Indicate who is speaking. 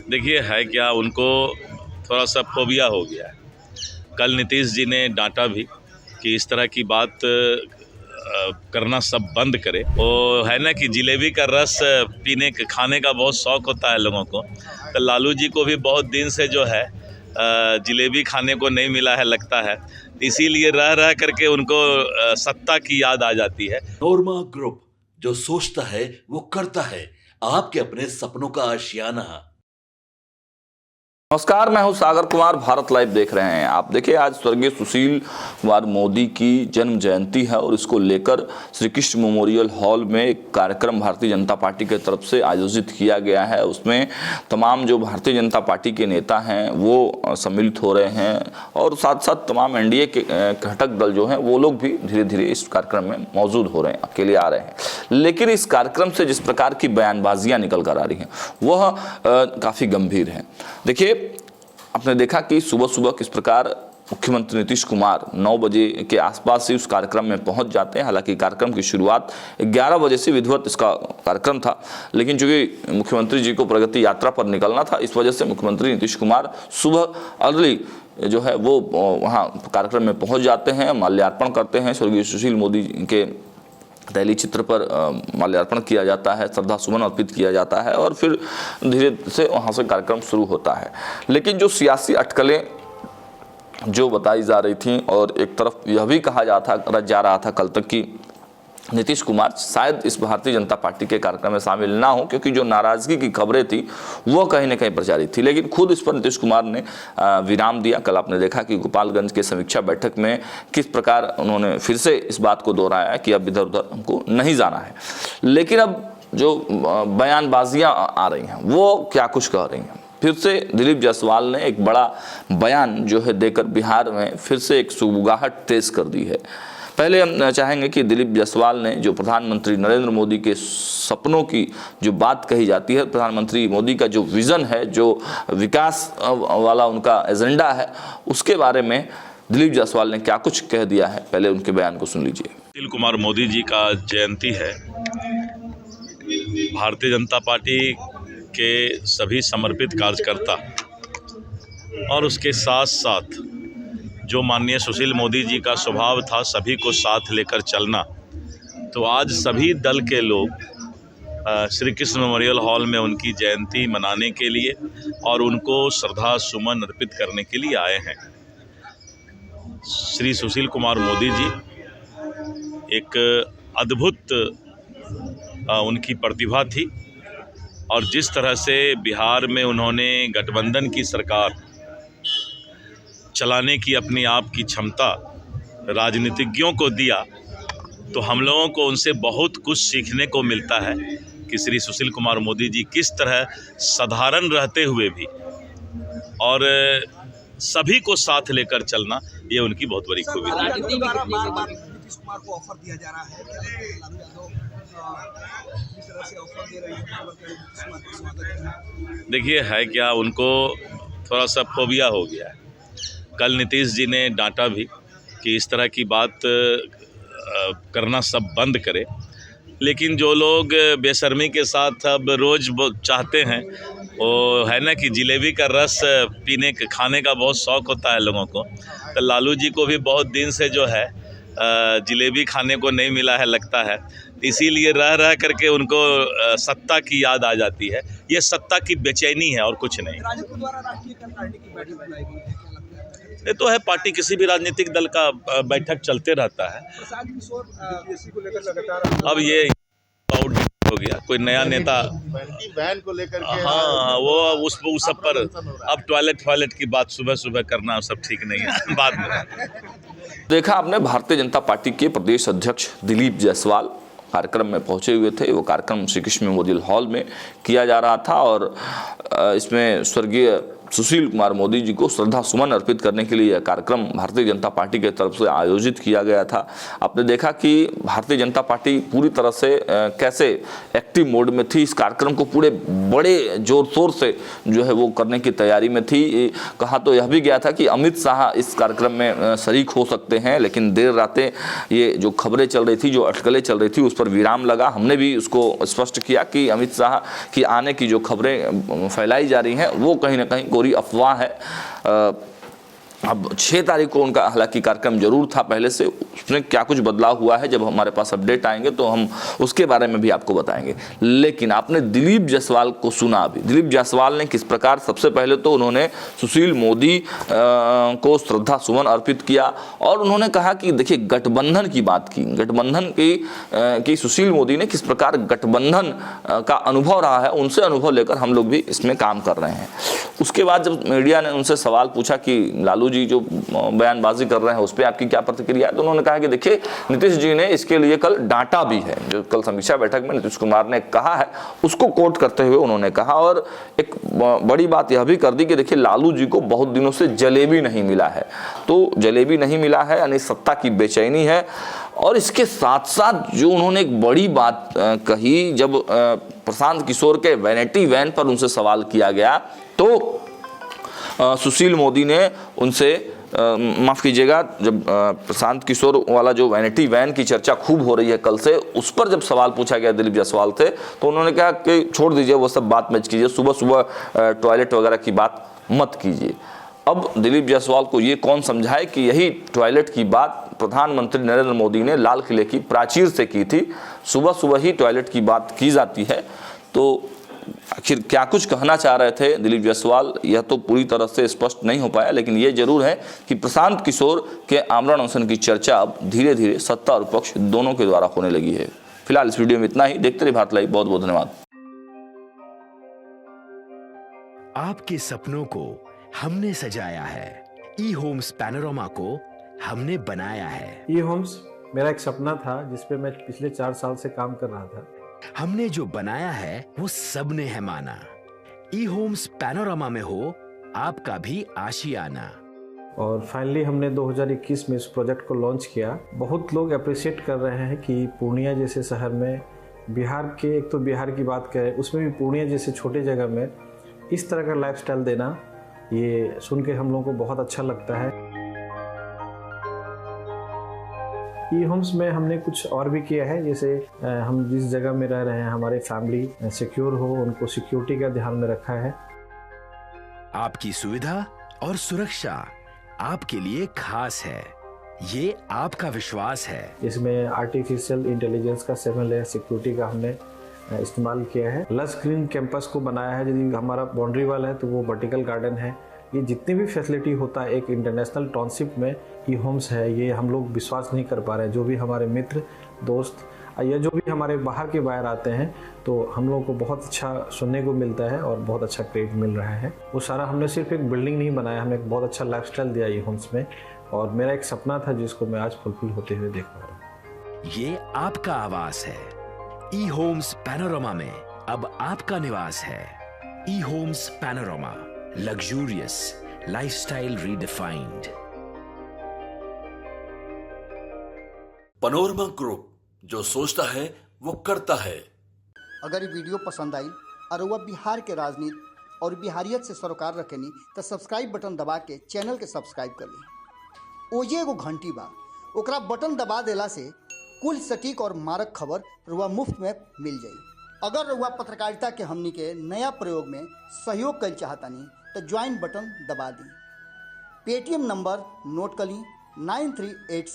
Speaker 1: देखिए है क्या, उनको थोड़ा सा फोबिया हो गया है। कल नीतीश जी ने डांटा भी कि इस तरह की बात करना सब बंद करे। वो है ना कि जिलेबी का रस पीने खाने का बहुत शौक होता है लोगों को। तो लालू जी को भी बहुत दिन से जो है जिलेबी खाने को नहीं मिला है लगता है, इसीलिए रह रह करके उनको सत्ता की याद आ जाती है।
Speaker 2: नोरमा ग्रुप, जो सोचता है वो करता है। आपके अपने सपनों का आशियाना।
Speaker 3: नमस्कार, मैं हूं सागर कुमार। भारत लाइव देख रहे हैं आप। देखिए, आज स्वर्गीय सुशील कुमार मोदी की जन्म जयंती है और इसको लेकर श्री कृष्ण मेमोरियल हॉल में एक कार्यक्रम भारतीय जनता पार्टी की तरफ से आयोजित किया गया है। उसमें तमाम जो भारतीय जनता पार्टी के नेता हैं वो सम्मिलित हो रहे हैं और साथ साथ तमाम एनडीए के घटक दल जो हैं वो लोग भी धीरे धीरे इस कार्यक्रम में मौजूद हो रहे हैं, अकेले आ रहे हैं। लेकिन इस कार्यक्रम से जिस प्रकार की बयानबाजियाँ निकल कर आ रही हैं वह काफ़ी गंभीर है। देखिए, आपने देखा कि सुबह सुबह किस प्रकार मुख्यमंत्री नीतीश कुमार 9 बजे के आसपास ही उस कार्यक्रम में पहुंच जाते हैं। हालांकि कार्यक्रम की शुरुआत 11 बजे से विधिवत इसका कार्यक्रम था, लेकिन चूंकि मुख्यमंत्री जी को प्रगति यात्रा पर निकलना था, इस वजह से मुख्यमंत्री नीतीश कुमार सुबह अर्ली जो है वो वहाँ कार्यक्रम में पहुँच जाते हैं, माल्यार्पण करते हैं। स्वर्गीय सुशील मोदी के तैली चित्र पर माल्यार्पण किया जाता है, श्रद्धा सुमन अर्पित किया जाता है और फिर धीरे से वहाँ से कार्यक्रम शुरू होता है। लेकिन जो सियासी अटकलें जो बताई जा रही थी और एक तरफ यह भी कहा जा रहा था कल तक कि नीतीश कुमार शायद इस भारतीय जनता पार्टी के कार्यक्रम में शामिल ना हो, क्योंकि जो नाराजगी की खबरें थी वो कहीं ना कहीं प्रचारित थी। लेकिन खुद इस पर नीतीश कुमार ने विराम दिया। कल आपने देखा कि गोपालगंज के समीक्षा बैठक में किस प्रकार उन्होंने फिर से इस बात को दोहराया कि अब इधर उधर हमको नहीं जाना है। लेकिन अब जो बयानबाजियाँ आ रही हैं वो क्या कुछ कह रही हैं। फिर से दिलीप जायसवाल ने एक बड़ा बयान जो है देकर बिहार में फिर से एक सुगबुगाहट तेज कर दी है। पहले हम चाहेंगे कि दिलीप जायसवाल ने जो प्रधानमंत्री नरेंद्र मोदी के सपनों की जो बात कही जाती है, प्रधानमंत्री मोदी का जो विज़न है, जो विकास वाला उनका एजेंडा है, उसके बारे में दिलीप जायसवाल ने क्या कुछ कह दिया है, पहले उनके बयान को सुन लीजिए।
Speaker 1: सुशील कुमार मोदी जी का जयंती है। भारतीय जनता पार्टी के सभी समर्पित कार्यकर्ता और उसके साथ साथ जो माननीय सुशील मोदी जी का स्वभाव था सभी को साथ लेकर चलना, तो आज सभी दल के लोग श्री कृष्ण मेमोरियल हॉल में उनकी जयंती मनाने के लिए और उनको श्रद्धा सुमन अर्पित करने के लिए आए हैं। श्री सुशील कुमार मोदी जी एक अद्भुत उनकी प्रतिभा थी और जिस तरह से बिहार में उन्होंने गठबंधन की सरकार चलाने की अपनी आप की क्षमता राजनीतिज्ञों को दिया, तो हम लोगों को उनसे बहुत कुछ सीखने को मिलता है कि श्री सुशील कुमार मोदी जी किस तरह साधारण रहते हुए भी और सभी को साथ लेकर चलना, ये उनकी बहुत बड़ी खूबी है।
Speaker 4: नीतीश कुमार को ऑफर दिया जा रहा है, लालू यादव इस तरह से ऑफर दे रहे हैं।
Speaker 1: देखिए है क्या, उनको थोड़ा सा फोबिया हो गया है। कल नीतीश जी ने डांटा भी कि इस तरह की बात करना सब बंद करे। लेकिन जो लोग बेशर्मी के साथ अब रोज़ चाहते हैं, वो है ना कि जिलेबी का रस पीने खाने का बहुत शौक होता है लोगों को। तो लालू जी को भी बहुत दिन से जो है जिलेबी खाने को नहीं मिला है लगता है, इसीलिए रह रह करके उनको सत्ता की याद आ जाती है। ये सत्ता की बेचैनी है और कुछ नहीं। ये तो है, पार्टी किसी भी राजनीतिक दल का बैठक चलते रहता है। अब ये हो गया, कोई नया नेता
Speaker 5: बहन को लेकर के,
Speaker 1: हाँ वो उस सब पर अब टॉयलेट की बात सुबह सुबह करना सब ठीक नहीं है। बाद में
Speaker 3: देखा आपने, भारतीय जनता पार्टी के प्रदेश अध्यक्ष दिलीप जायसवाल कार्यक्रम में पहुंचे हुए थे। वो कार्यक्रम श्री कृष्ण मेमोरियल हॉल में किया जा रहा था और इसमें स्वर्गीय सुशील कुमार मोदी जी को श्रद्धा सुमन अर्पित करने के लिए यह कार्यक्रम भारतीय जनता पार्टी के तरफ से आयोजित किया गया था। आपने देखा कि भारतीय जनता पार्टी पूरी तरह से कैसे एक्टिव मोड में थी। इस कार्यक्रम को पूरे बड़े जोर शोर से जो है वो करने की तैयारी में थी। कहा तो यह भी गया था कि अमित शाह इस कार्यक्रम में शरीक हो सकते हैं, लेकिन देर रातें ये जो खबरें चल रही थी, जो अटकलें चल रही थी, उस पर विराम लगा। हमने भी उसको स्पष्ट किया कि अमित शाह की आने की जो खबरें फैलाई जा रही हैं वो कहीं ना कहीं कोई अफवाह है। अब 6 तारीख को उनका हालांकि कार्यक्रम जरूर था पहले से, उसमें क्या कुछ बदलाव हुआ है जब हमारे पास अपडेट आएंगे तो हम उसके बारे में भी आपको बताएंगे। लेकिन आपने दिलीप जायसवाल को सुना अभी। दिलीप जायसवाल ने किस प्रकार, सबसे पहले तो उन्होंने सुशील मोदी को श्रद्धा सुमन अर्पित किया और उन्होंने कहा कि देखिए गठबंधन की बात की, गठबंधन की सुशील मोदी ने किस प्रकार गठबंधन का अनुभव रहा है, उनसे अनुभव लेकर हम लोग भी इसमें काम कर रहे हैं। उसके बाद जब मीडिया ने उनसे सवाल पूछा कि लालू जी जो बयानबाजी कर रहे हैं उस पर आपकी क्या प्रतिक्रिया है, तो उन्होंने कहा कि देखिए नीतीश जी ने इसके लिए कल डांटा भी है। जो कल समीक्षा बैठक में नीतीश कुमार ने कहा है उसको कोट करते हुए उन्होंने कहा, और एक बड़ी बात यह भी कर दी कि देखिए लालू जी को बहुत दिनों से जलेबी नहीं मिला है, तो जलेबी नहीं मिला है यानी सत्ता की बेचैनी है। और इसके साथ साथ जो उन्होंने एक बड़ी बात कही, जब प्रशांत किशोर के वैनिटी वैन पर उनसे सवाल किया गया तो सुशील मोदी ने उनसे माफ़ कीजिएगा, जब प्रशांत किशोर वाला जो वैनिटी वैन की चर्चा खूब हो रही है कल से, उस पर जब सवाल पूछा गया दिलीप जायसवाल से तो उन्होंने कहा कि छोड़ दीजिए वो सब बात मत कीजिए, सुबह सुबह टॉयलेट वगैरह की बात मत कीजिए। अब दिलीप जायसवाल को ये कौन समझाए कि यही टॉयलेट की बात प्रधानमंत्री नरेंद्र मोदी ने लाल किले की प्राचीर से की थी। सुबह सुबह ही टॉयलेट की बात की जाती है, तो आखिर क्या कुछ कहना चाह रहे थे दिलीप जायसवाल, यह तो पूरी तरह से स्पष्ट नहीं हो पाया। लेकिन यह जरूर है कि प्रशांत किशोर के आमरण अनशन की चर्चा अब धीरे धीरे सत्ता और पक्ष दोनों के द्वारा होने लगी है। फिलहाल इस वीडियो में इतना ही। देखते रहिए भारत लाइव। बहुत बहुत धन्यवाद।
Speaker 6: आपके सपनों को हमने सजाया है, ई होम्स पैनोरमा को हमने बनाया है।
Speaker 7: ई होम्स मेरा एक सपना था जिसपे मैं पिछले 4 साल से काम कर रहा था।
Speaker 6: हमने जो बनाया है वो सबने है माना। ई होम्स पैनोरमा में हो आपका भी आशियाना।
Speaker 7: और फाइनली हमने 2021 में इस प्रोजेक्ट को लॉन्च किया। बहुत लोग अप्रिशिएट कर रहे हैं कि पूर्णिया जैसे शहर में, बिहार के, एक तो बिहार की बात करें उसमें भी पूर्णिया जैसे छोटे जगह में इस तरह का लाइफस्टाइल देना, ये सुन के हम लोगों को बहुत अच्छा लगता है। ई होम्स में हमने कुछ और भी किया है, जैसे हम जिस जगह में रह रहे हैं हमारे फैमिली सिक्योर हो, उनको सिक्योरिटी का ध्यान में रखा है।
Speaker 6: आपकी सुविधा और सुरक्षा आपके लिए खास है, ये आपका विश्वास है।
Speaker 7: इसमें आर्टिफिशियल इंटेलिजेंस का 7 लेयर सिक्योरिटी का हमने इस्तेमाल किया है। लस ग्रीन कैंपस को बनाया है। यदि हमारा बाउंड्री वाल है तो वो वर्टिकल गार्डन है। ये जितनी भी फैसिलिटी होता है एक इंटरनेशनल टाउनशिप में ई होम्स है, ये हम लोग विश्वास नहीं कर पा रहे हैं। जो भी हमारे मित्र दोस्त या जो भी हमारे बाहर के बाहर आते हैं तो हम लोगों को बहुत अच्छा सुनने को मिलता है और बहुत अच्छा क्रेडिट मिल रहा है। वो सारा हमने सिर्फ एक बिल्डिंग नहीं बनाया, हमें एक बहुत अच्छा लाइफस्टाइल दिया ई होम्स में, और मेरा एक सपना था जिसको मैं आज फुलफिल होते हुए देख पा रहा हूँ।
Speaker 6: ये आपका आवास है। ई होम्स पैनोरमा में अब आपका निवास है। E Homes Panorama, luxurious lifestyle redefined.
Speaker 2: Panorama group, जो सोचता है वो करता है।
Speaker 8: अगर ये वीडियो पसंद आई और वह बिहार के राजनीति और बिहारियत से सरोकार रखेनी तो सब्सक्राइब बटन दबा के चैनल के सब्सक्राइब कर ली। ओजे एगो घंटी बा, ओकरा बटन दबा देला से कुल सटीक और मारक खबर रुआ मुफ्त में मिल जाई। अगर रुआ पत्रकारिता के हमनी के नया प्रयोग में सहयोग कर चाहतानी तो ज्वाइन बटन दबा दी। पेटीएम नंबर नोट कर ली 9386